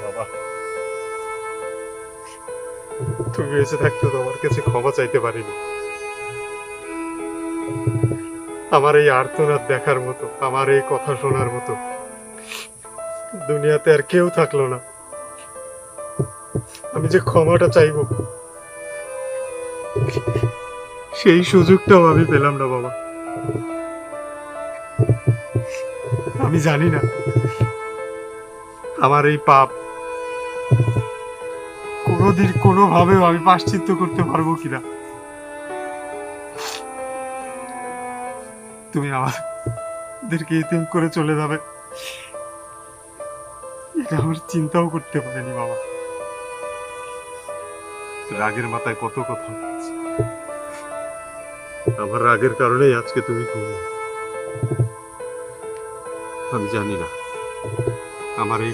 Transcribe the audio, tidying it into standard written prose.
বাবা, তুমি বেঁচে থাকতে তোমার কাছে ক্ষমা চাইতে পারিনি। আমার এই আর্তনাদ দেখার মতো, আমার এই কথা শোনার মতো দুনিয়াতে আর কেউ থাকলো না। আমি যে ক্ষমাটা চাইবো সেই সুযোগটাও আমি পেলাম না বাবা। আমি জানি না আমার এই পাপ কোনোদিন কোনোভাবেও আমি প্রায়শ্চিত্ত করতে পারবো কিনা। তুমি আমাদেরকে এতিম করে চলে যাবে এটা আমার চিন্তাও করতে পারিনি বাবা। রাগের মাথায় কত কথা বলছি, আমার রাগের কারণেই আজকে তুমি ঘুমিয়ে। আমি জানি না আমার এই